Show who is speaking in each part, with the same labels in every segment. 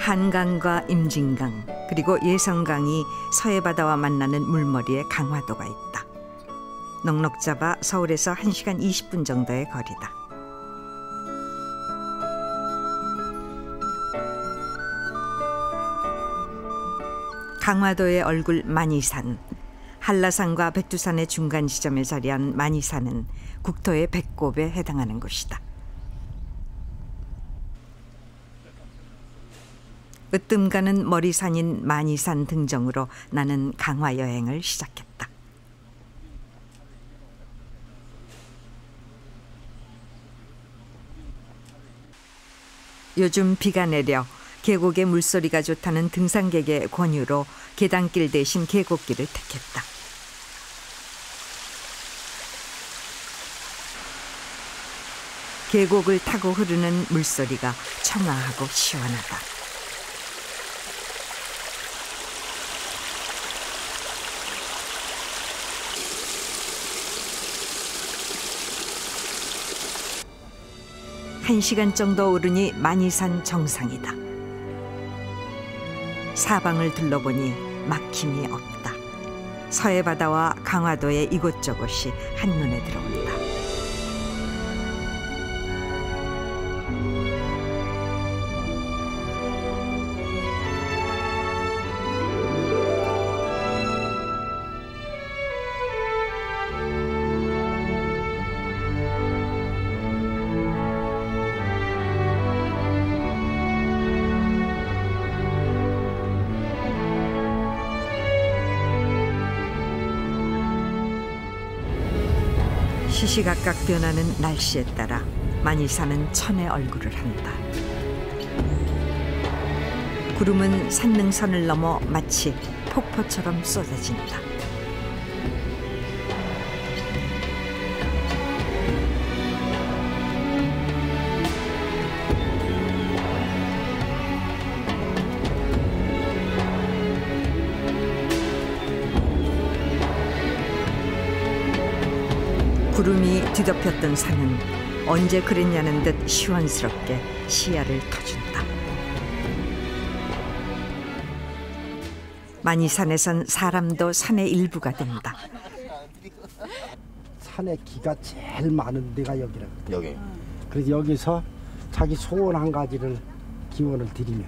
Speaker 1: 한강과 임진강 그리고 예성강이 서해바다와 만나는 물머리에 강화도가 있다. 넉넉 잡아 서울에서 1시간 20분 정도의 거리다. 강화도의 얼굴 만이산, 한라산과 백두산의 중간 지점에 자리한 만이산은 국토의 배꼽에 해당하는 곳이다. 으뜸 가는 머리산인 만이산 등정으로 나는 강화 여행을 시작했다. 요즘 비가 내려 계곡의 물소리가 좋다는 등산객의 권유로 계단길 대신 계곡길을 택했다. 계곡을 타고 흐르는 물소리가 청아하고 시원하다. 한 시간 정도 오르니 만이산 정상이다. 사방을 둘러보니 막힘이 없다. 서해바다와 강화도의 이곳저곳이 한눈에 들어온다. 시시각각 변하는 날씨에 따라 만이산은 천의 얼굴을 한다. 구름은 산능선을 넘어 마치 폭포처럼 쏟아진다. 구름이 뒤덮였던 산은 언제 그랬냐는 듯 시원스럽게 시야를 터준다. 만이산에선 사람도 산의 일부가 된다.
Speaker 2: 산에 기가 제일 많은 데가 여기라고.
Speaker 3: 여기.
Speaker 2: 그래서 여기서 자기 소원 한 가지를 기원을 드리면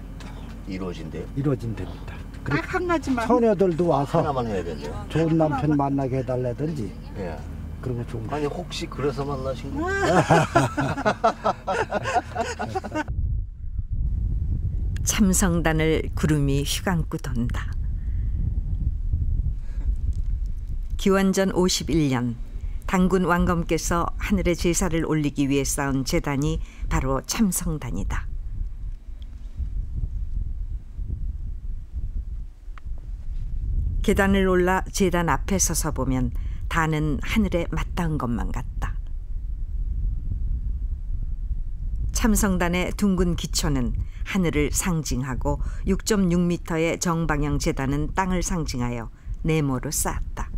Speaker 3: 이루어진대요?
Speaker 2: 이루어진답니다.
Speaker 4: 딱 한 가지만.
Speaker 2: 처녀들도 와서
Speaker 3: 하나만 해야 된대요.
Speaker 2: 좋은 남편 만나게 해달라든지
Speaker 3: 예.
Speaker 2: 그런 거 좋은 거.
Speaker 3: 아니 혹시 그래서 만나신 거?
Speaker 1: 참성단을 구름이 휘감고 돈다. 기원전 51년 당군 왕검께서 하늘에 제사를 올리기 위해 쌓은 제단이 바로 참성단이다. 계단을 올라 제단 앞에 서서 보면 단은 하늘에 맞닿은 것만 같다. 참성단의 둥근 기초는 하늘을 상징하고 6.6m의 정방형 제단은 땅을 상징하여 네모로 쌓았다.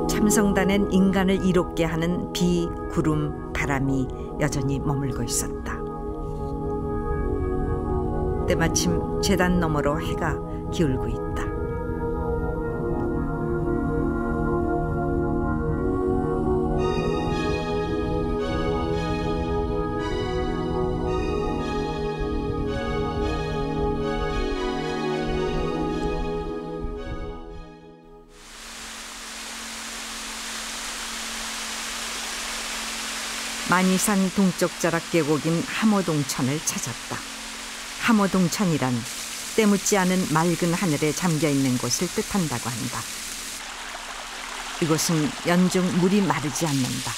Speaker 1: 참성단엔 인간을 이롭게 하는 비, 구름, 바람이 여전히 머물고 있었다. 때마침 제단 너머로 해가 기울고 있다. 만이산 동쪽 자락 계곡인 함호동천을 찾았다. 함호동천이란 때묻지 않은 맑은 하늘에 잠겨있는 곳을 뜻한다고 한다. 이곳은 연중 물이 마르지 않는다.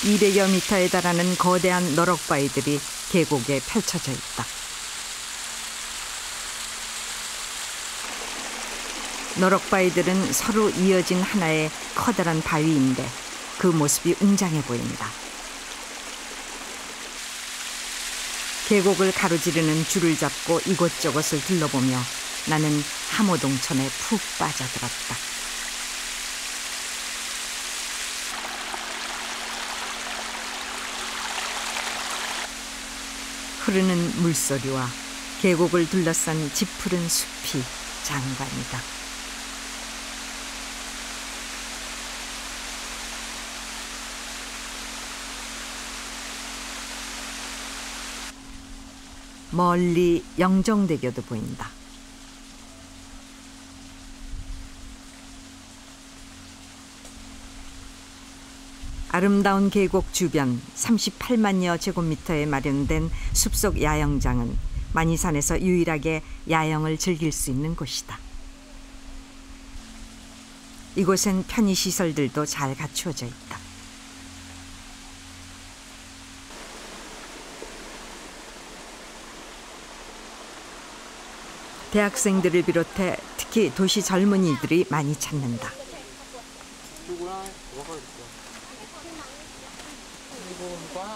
Speaker 1: (200여 미터에 달하는 거대한 너럭바위들이 계곡에 펼쳐져 있다. 너럭바위들은 서로 이어진 하나의 커다란 바위인데 그 모습이 웅장해 보인다. 계곡을 가로지르는 줄을 잡고 이곳저곳을 둘러보며 나는 함호동천에 푹 빠져들었다. 흐르는 물소리와 계곡을 둘러싼 짙푸른 숲이 장관이다. 멀리 영정대교도 보인다. 아름다운 계곡 주변 38만여 제곱미터에 마련된 숲속 야영장은 만이산에서 유일하게 야영을 즐길 수 있는 곳이다. 이곳엔 편의시설들도 잘 갖추어져 있다. 대학생들을 비롯해 특히 도시 젊은이들이 많이 찾는다.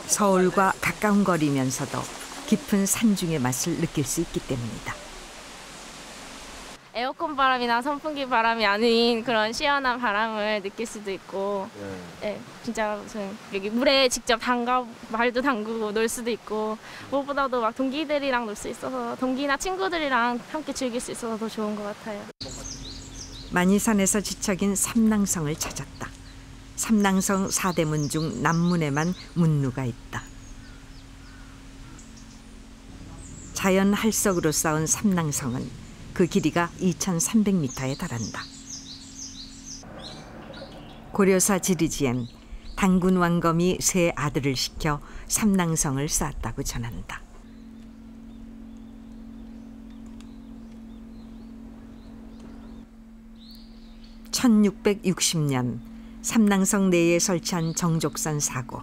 Speaker 1: 서울과 가까운 거리면서도 깊은 산중의 맛을 느낄 수 있기 때문이다.
Speaker 4: 에어컨 바람이나 선풍기 바람이 아닌 그런 시원한 바람을 느낄 수도 있고, 네, 진짜 무슨 여기 물에 직접 발도 담그고 놀 수도 있고, 무엇보다도 막 동기들이랑 놀 수 있어서 동기나 친구들이랑 함께 즐길 수 있어서 더 좋은 것 같아요.
Speaker 1: 만이산에서 지척인 삼낭성을 찾았다. 삼낭성 4대문 중 남문에만 문루가 있다. 자연 할석으로 쌓은 삼낭성은 그 길이가 2,300m에 달한다. 고려사 지리지엔 당군 왕검이 세 아들을 시켜 삼낭성을 쌓았다고 전한다. (1660년) 삼낭성 내에 설치한 정족산 사고,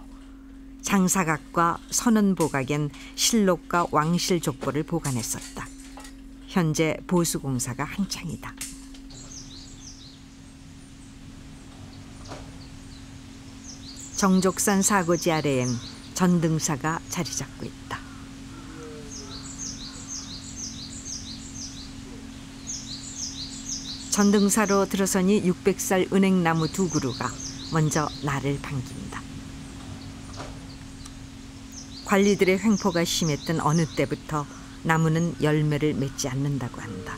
Speaker 1: 장사각과 선원보각엔 실록과 왕실 족보를 보관했었다. 현재 보수공사가 한창이다. 정족산 사고지 아래엔 전등사가 자리 잡고 있다. 전등사로 들어서니 600살 은행나무 2그루가 먼저 나를 반긴다. 관리들의 횡포가 심했던 어느 때부터 나무는 열매를 맺지 않는다고 한다.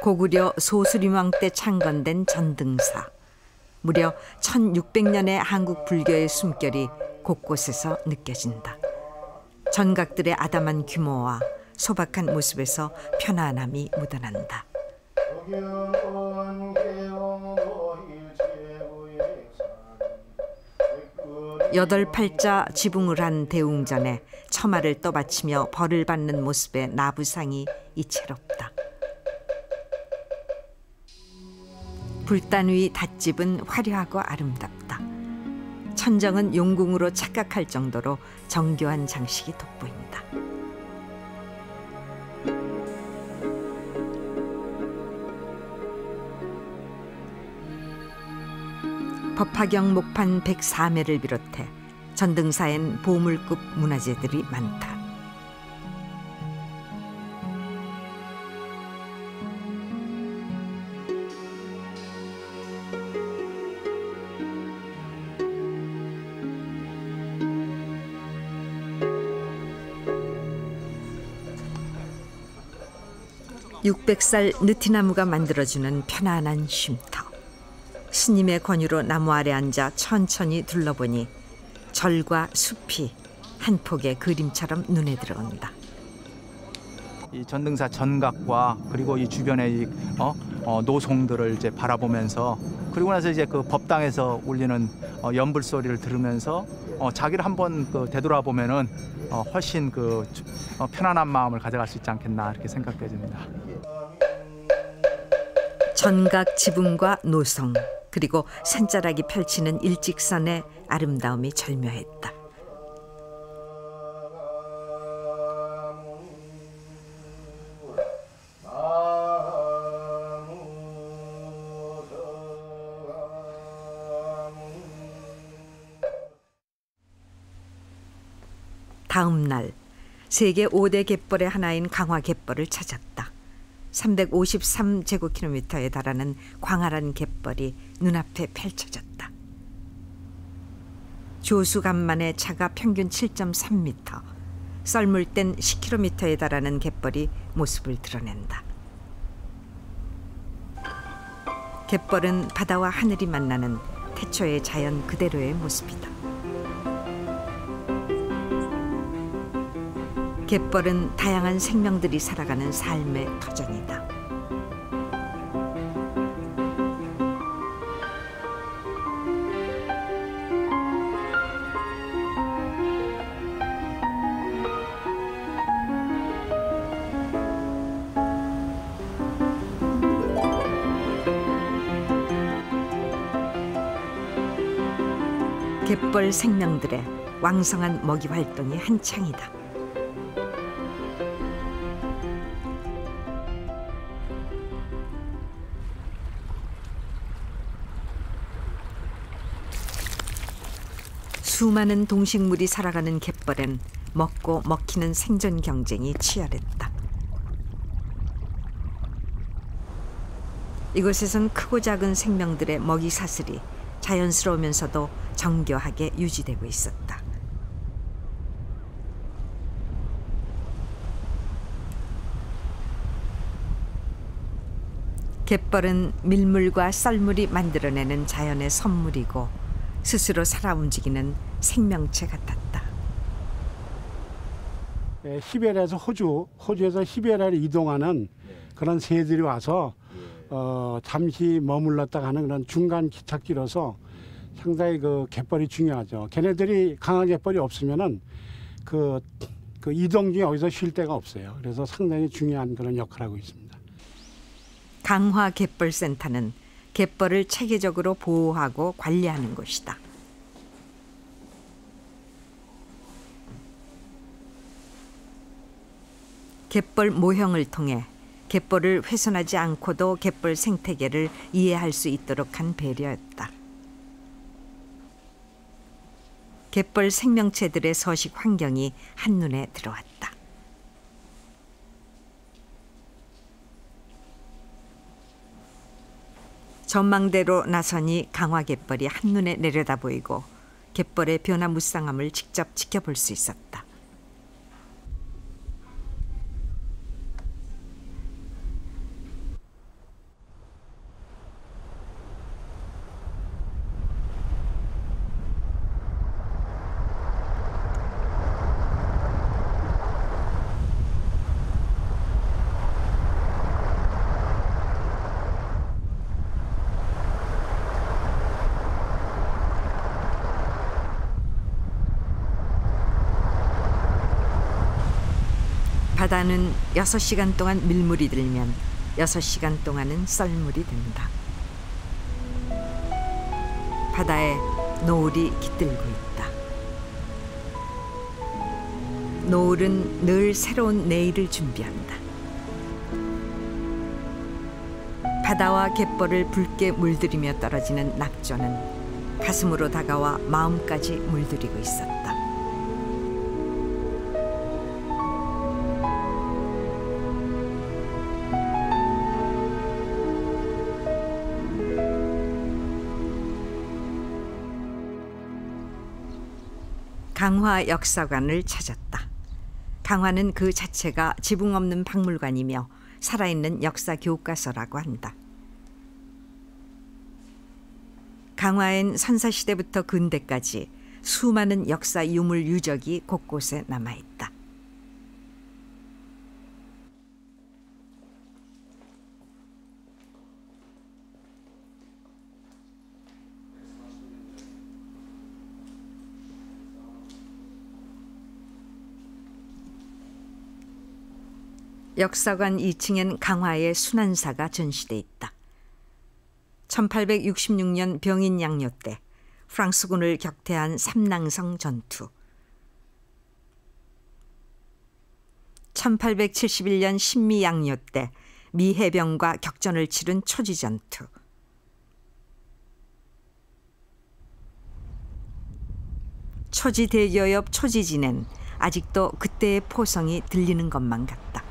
Speaker 1: 고구려 소수림왕 때 창건된 전등사. 무려 1600년의 한국 불교의 숨결이 곳곳에서 느껴진다. 전각들의 아담한 규모와 소박한 모습에서 편안함이 묻어난다. 여덟 팔자 지붕을 한 대웅전에 처마를 떠받치며 벌을 받는 모습의 나부상이 이채롭다. 불단 위 닷집은 화려하고 아름답다. 천정은 용궁으로 착각할 정도로 정교한 장식이 돋보인다. 법화경 목판 104매를 비롯해 전등사엔 보물급 문화재들이 많다. (600살) 느티나무가 만들어주는 편안한 쉼터. 스님의 권유로 나무 아래 앉아 천천히 둘러보니 절과 숲이 한 폭의 그림처럼 눈에 들어온다.
Speaker 5: 이 전등사 전각과 그리고 이 주변의 노송들을 이제 바라보면서, 그리고 나서 이제 그 법당에서 울리는 연불 소리를 들으면서 자기를 한번 되돌아보면은 훨씬 편안한 마음을 가져갈 수 있지 않겠나 이렇게 생각되집니다.
Speaker 1: 전각 지붕과 노성, 그리고 산자락이 펼치는 일직선의 아름다움이 절묘했다. 다음 날 세계 5대 갯벌의 하나인 강화 갯벌을 찾았다. 353제곱킬로미터에 달하는 광활한 갯벌이 눈앞에 펼쳐졌다. 조수간만의 차가 평균 7.3m, 썰물 땐 10km에 달하는 갯벌이 모습을 드러낸다. 갯벌은 바다와 하늘이 만나는 태초의 자연 그대로의 모습이다. 갯벌은 다양한 생명들이 살아가는 삶의 터전이다. 갯벌 생명들의 왕성한 먹이 활동이 한창이다. 수많은 동식물이 살아가는 갯벌엔 먹고 먹히는 생존 경쟁이 치열했다. 이곳에선 크고 작은 생명들의 먹이 사슬이 자연스러우면서도 정교하게 유지되고 있었다. 갯벌은 밀물과 썰물이 만들어내는 자연의 선물이고 스스로 살아 움직이는 생명체 같았다.
Speaker 2: 시베리아에서 호주에서 시베리아로 이동하는 그런 새들이 와서 잠시 머물렀다 가는 그런 중간 기착지로서 상당히 그 갯벌이 중요하죠. 걔네들이 강한 갯벌이 없으면은 그 이동 중에 어디서 쉴 데가 없어요. 그래서 상당히 중요한 그런 역할을 하고 있습니다.
Speaker 1: 강화 갯벌센터는 갯벌을 체계적으로 보호하고 관리하는 곳이다. 갯벌 모형을 통해 갯벌을 훼손하지 않고도 갯벌 생태계를 이해할 수 있도록 한 배려였다. 갯벌 생명체들의 서식 환경이 한눈에 들어왔다. 전망대로 나서니 강화 갯벌이 한눈에 내려다 보이고 갯벌의 변화무쌍함을 직접 지켜볼 수 있었다. 바다는 6시간 동안 밀물이 들면 6시간 동안은 썰물이 든다. 바다에 노을이 깃들고 있다. 노을은 늘 새로운 내일을 준비한다. 바다와 갯벌을 붉게 물들이며 떨어지는 낙조는 가슴으로 다가와 마음까지 물들이고 있었다. 강화 역사관을 찾았다. 강화는 그 자체가 지붕 없는 박물관이며 살아있는 역사 교과서라고 한다. 강화엔 선사시대부터 근대까지 수많은 역사 유물 유적이 곳곳에 남아있다. 역사관 2층엔 강화의 순환사가 전시돼 있다. 1866년 병인 양요 때 프랑스군을 격퇴한 삼낭성 전투, 1871년 신미 양요 때 미 해병과 격전을 치른 초지 전투, 초지 대교 옆 초지 지낸 아직도 그때의 포성이 들리는 것만 같다.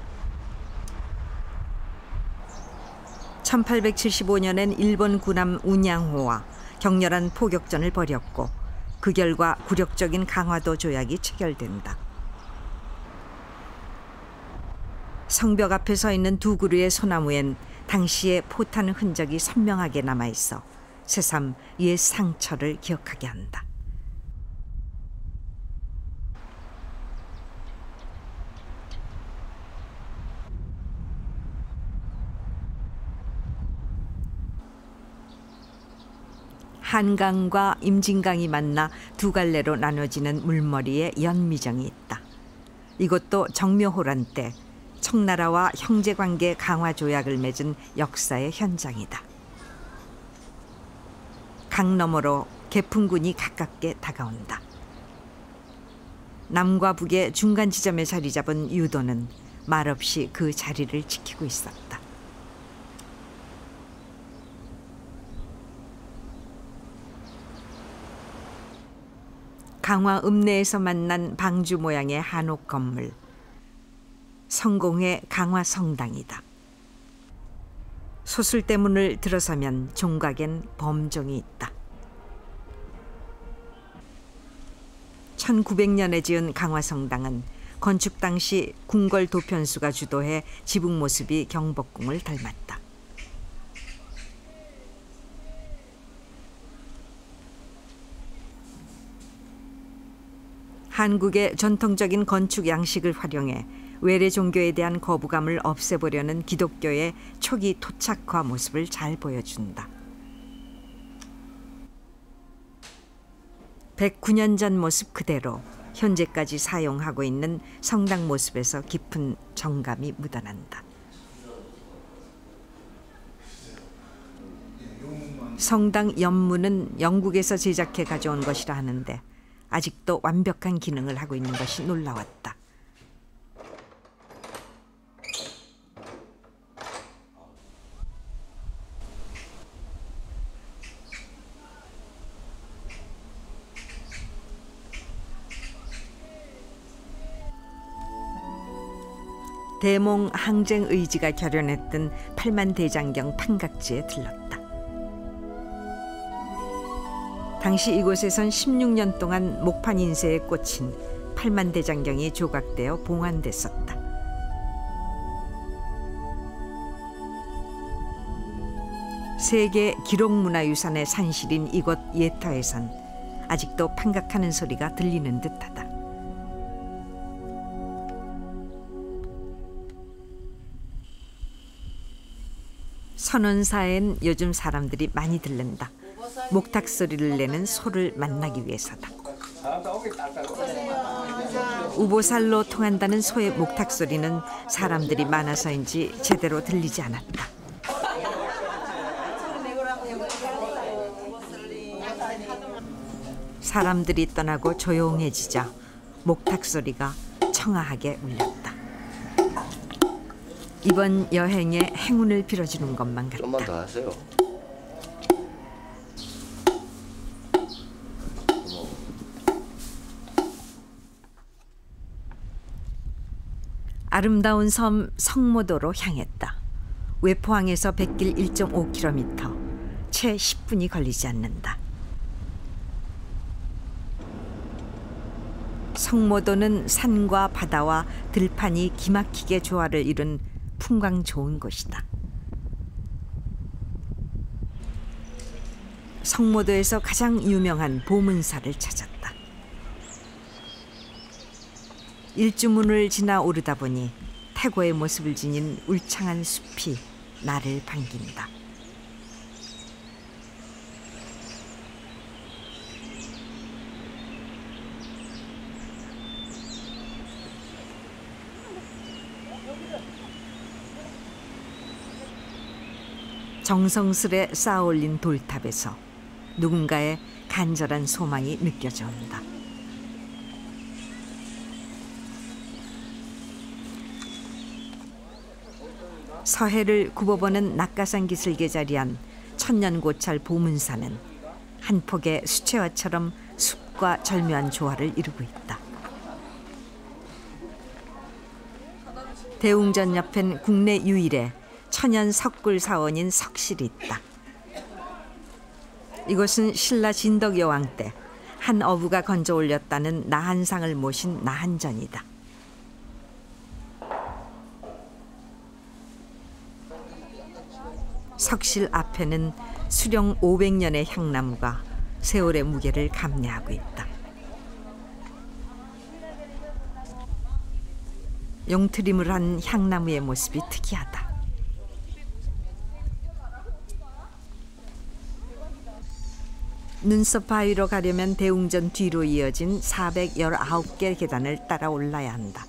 Speaker 1: 1875년엔 일본 군함 운양호와 격렬한 포격전을 벌였고 그 결과 굴욕적인 강화도 조약이 체결된다. 성벽 앞에 서 있는 두 그루의 소나무엔 당시의 포탄 흔적이 선명하게 남아있어 새삼 옛 상처를 기억하게 한다. 한강과 임진강이 만나 두 갈래로 나눠지는 물머리에 연미정이 있다. 이것도 정묘호란 때 청나라와 형제관계 강화 조약을 맺은 역사의 현장이다. 강 너머로 개풍군이 가깝게 다가온다. 남과 북의 중간 지점에 자리 잡은 유도는 말없이 그 자리를 지키고 있었다. 강화 읍내에서 만난 방주 모양의 한옥 건물, 성공회 강화 성당이다. 소술대문을 들어서면 종각엔 범종이 있다. 1900년에 지은 강화 성당은 건축 당시 궁궐 도편수가 주도해 지붕 모습이 경복궁을 닮았다. 한국의 전통적인 건축 양식을 활용해 외래 종교에 대한 거부감을 없애보려는 기독교의 초기 토착화 모습을 잘 보여준다. 109년 전 모습 그대로 현재까지 사용하고 있는 성당 모습에서 깊은 정감이 묻어난다. 성당 연문은 영국에서 제작해 가져온 것이라 하는데 아직도 완벽한 기능을 하고 있는 것이 놀라웠다. 대몽 항쟁 의지가 결연했던 팔만대장경 판각지에 들렀다. 당시 이곳에선 16년 동안 목판 인쇄에 꽂힌 팔만대장경이 조각되어 봉안됐었다. 세계 기록문화유산의 산실인 이곳 예터에선 아직도 판각하는 소리가 들리는 듯하다. 선원사엔 요즘 사람들이 많이 들른다. 목탁 소리를 내는 소를 만나기 위해서다. 우보살로 통한다는 소의 목탁 소리는 사람들이 많아서인지 제대로 들리지 않았다. 사람들이 떠나고 조용해지자 목탁 소리가 청아하게 울렸다. 이번 여행에 행운을 빌어주는 것만 같다.
Speaker 3: 좀만 더 하세요.
Speaker 1: 아름다운 섬 성모도로 향했다. 외포항에서 백길 1.5km, 채 10분이 걸리지 않는다. 성모도는 산과 바다와 들판이 기막히게 조화를 이룬 풍광 좋은 곳이다. 성모도에서 가장 유명한 보문사를 찾았다. 일주문을 지나 오르다 보니 태고의 모습을 지닌 울창한 숲이 나를 반긴다. 정성스레 쌓아올린 돌탑에서 누군가의 간절한 소망이 느껴져 온다. 서해를 굽어보는 낙가산 기슭에 자리한 천년고찰 보문사는 한 폭의 수채화처럼 숲과 절묘한 조화를 이루고 있다. 대웅전 옆엔 국내 유일의 천연 석굴 사원인 석실이 있다. 이곳은 신라 진덕 여왕 때 한 어부가 건져 올렸다는 나한상을 모신 나한전이다. 석실 앞에는 수령 500년의 향나무가 세월의 무게를 감내하고 있다. 용트림을 한 향나무의 모습이 특이하다. 눈썹 바위로 가려면 대웅전 뒤로 이어진 419개 계단을 따라 올라야 한다.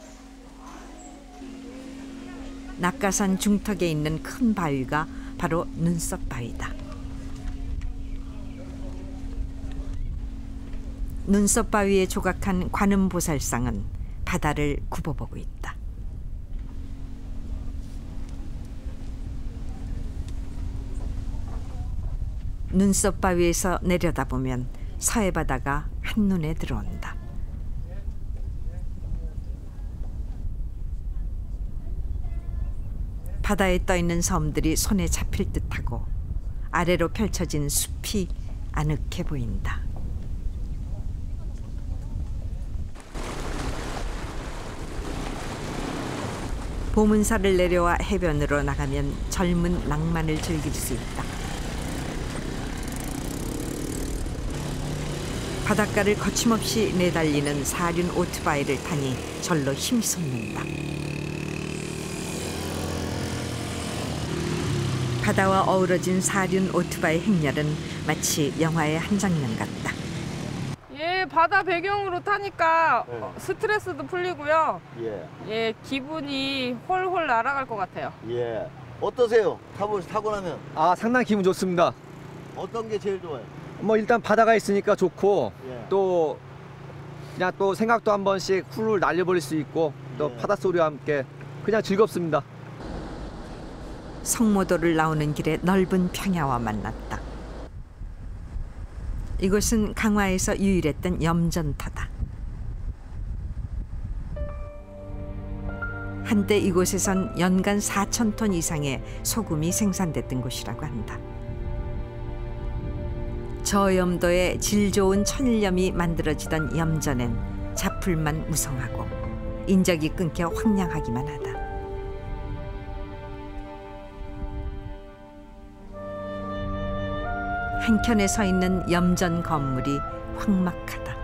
Speaker 1: 낙가산 중턱에 있는 큰 바위가 바로 눈썹 바위다. 눈썹 바위에 조각한 관음보살상은 바다를 굽어보고 있다. 눈썹 바위에서 내려다보면 서해 바다가 한눈에 들어온다. 바다에 떠있는 섬들이 손에 잡힐 듯하고 아래로 펼쳐진 숲이 아늑해 보인다. 보문사를 내려와 해변으로 나가면 젊은 낭만을 즐길 수 있다. 바닷가를 거침없이 내달리는 사륜 오토바이를 타니 절로 힘이 솟는다. 바다와 어우러진 사륜 오토바이 행렬은 마치 영화의 한 장면 같다.
Speaker 6: 예, 바다 배경으로 타니까
Speaker 3: 네.
Speaker 6: 스트레스도 풀리고요.
Speaker 3: 예.
Speaker 6: 예, 기분이 홀홀 날아갈 것 같아요.
Speaker 3: 예. 어떠세요? 타고 나면
Speaker 7: 아, 상당히 기분 좋습니다.
Speaker 3: 어떤 게 제일 좋아요?
Speaker 7: 뭐 일단 바다가 있으니까 좋고
Speaker 3: 예.
Speaker 7: 또 그냥 또 생각도 한 번씩 훌훌 날려버릴 수 있고 또
Speaker 3: 예.
Speaker 7: 바닷소리와 함께 그냥 즐겁습니다.
Speaker 1: 성모도를 나오는 길에 넓은 평야와 만났다. 이곳은 강화에서 유일했던 염전터다. 한때 이곳에선 연간 4,000톤 이상의 소금이 생산됐던 곳이라고 한다. 저염도에 질 좋은 천일염이 만들어지던 염전엔 잡풀만 무성하고 인적이 끊겨 황량하기만 하다. 한켠에 서 있는 염전 건물이 황막하다.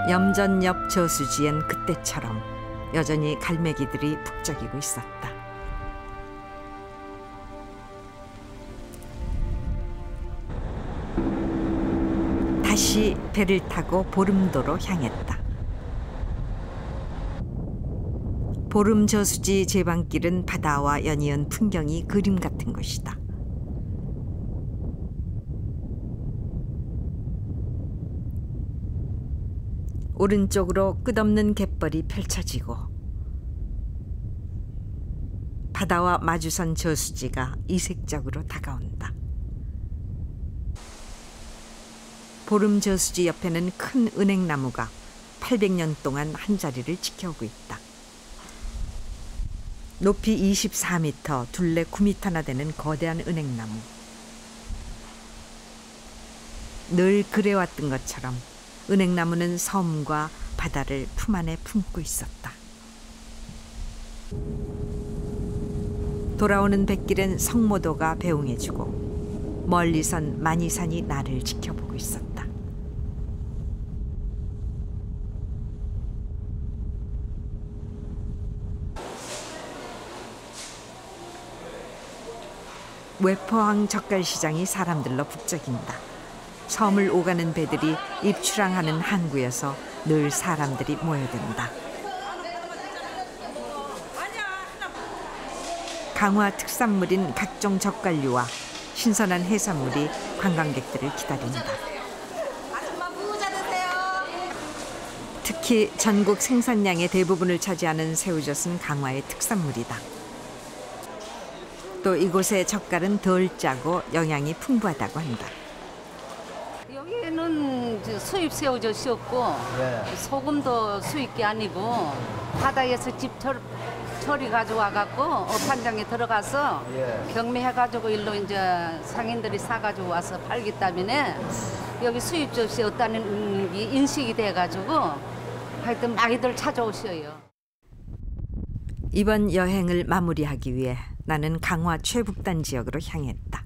Speaker 1: 염전 옆 저수지엔 그때처럼 여전히 갈매기들이 북적이고 있었다. 다시 배를 타고 보름도로 향했다. 보름 저수지 제방길은 바다와 연이은 풍경이 그림 같은 것이다. 오른쪽으로 끝없는 갯벌이 펼쳐지고 바다와 마주선 저수지가 이색적으로 다가온다. 보름 저수지 옆에는 큰 은행나무가 800년 동안 한 자리를 지켜오고 있다. 높이 24m, 둘레 9m나 되는 거대한 은행나무. 늘 그래왔던 것처럼 은행나무는 섬과 바다를 품 안에 품고 있었다. 돌아오는 뱃길엔 성모도가 배웅해주고 멀리선 만이산이 나를 지켜보고 있었다. 외포항 젓갈시장이 사람들로 북적인다. 섬을 오가는 배들이 입출항하는 항구여서 늘 사람들이 모여든다. 강화 특산물인 각종 젓갈류와 신선한 해산물이 관광객들을 기다린다. 특히 전국 생산량의 대부분을 차지하는 새우젓은 강화의 특산물이다. 또 이곳의 젓갈은 덜 짜고 영양이 풍부하다고 한다.
Speaker 8: 여기는 수입 새우젓이었고
Speaker 3: 예.
Speaker 8: 소금도 수입이 아니고 바다에서 직접 처리 가져와갖고 어판장에 들어가서
Speaker 3: 예.
Speaker 8: 경매해가지고 일로 이제 상인들이 사가지고 와서 팔기 때문에 여기 수입젓이 없다는 게 인식이 돼가지고 하여튼 많이들 찾아오셔요.
Speaker 1: 이번 여행을 마무리하기 위해 나는 강화 최북단 지역으로 향했다.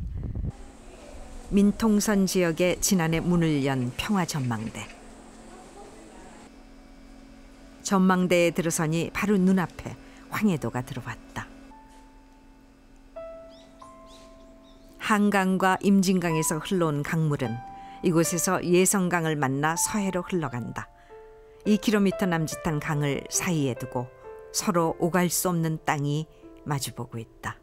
Speaker 1: 민통선 지역에 지난해 문을 연 평화전망대. 전망대에 들어서니 바로 눈앞에 황해도가 들어왔다. 한강과 임진강에서 흘러온 강물은 이곳에서 예성강을 만나 서해로 흘러간다. 2km 남짓한 강을 사이에 두고 서로 오갈 수 없는 땅이 마주보고 있다.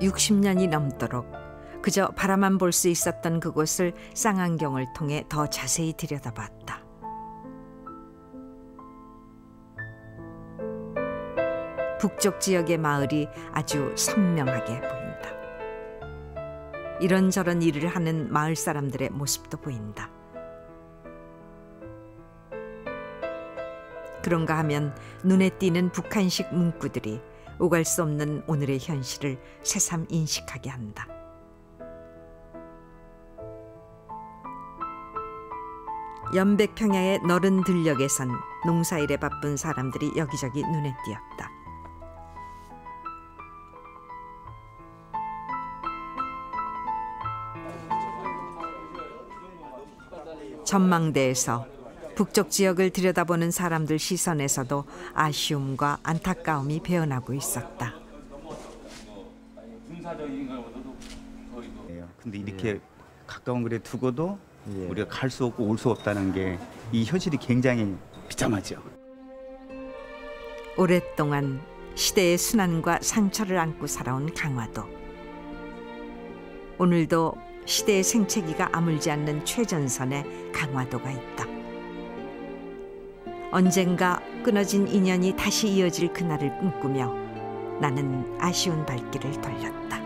Speaker 1: (60년이) 넘도록 그저 바라만 볼 수 있었던 그곳을 쌍안경을 통해 더 자세히 들여다봤다. 북쪽 지역의 마을이 아주 선명하게 보인다. 이런저런 일을 하는 마을 사람들의 모습도 보인다. 그런가 하면 눈에 띄는 북한식 문구들이 오갈 수 없는 오늘의 현실을 새삼 인식하게 한다. 연백평야의 너른 들녘에선 농사일에 바쁜 사람들이 여기저기 눈에 띄었다. 전망대에서 북쪽 지역을 들여다보는 사람들 시선에서도 아쉬움과 안타까움이 배어나고 있었다.
Speaker 9: 근데 이렇게 가까운 거리에 두고도 우리가 갈 수 없고 올 수 없다는 게 이 현실이 굉장히 비참하죠.
Speaker 1: 오랫동안 시대의 순환과 상처를 안고 살아온 강화도. 오늘도 시대의 생채기가 아물지 않는 최전선에 강화도가 있다. 언젠가 끊어진 인연이 다시 이어질 그날을 꿈꾸며 나는 아쉬운 발길을 돌렸다.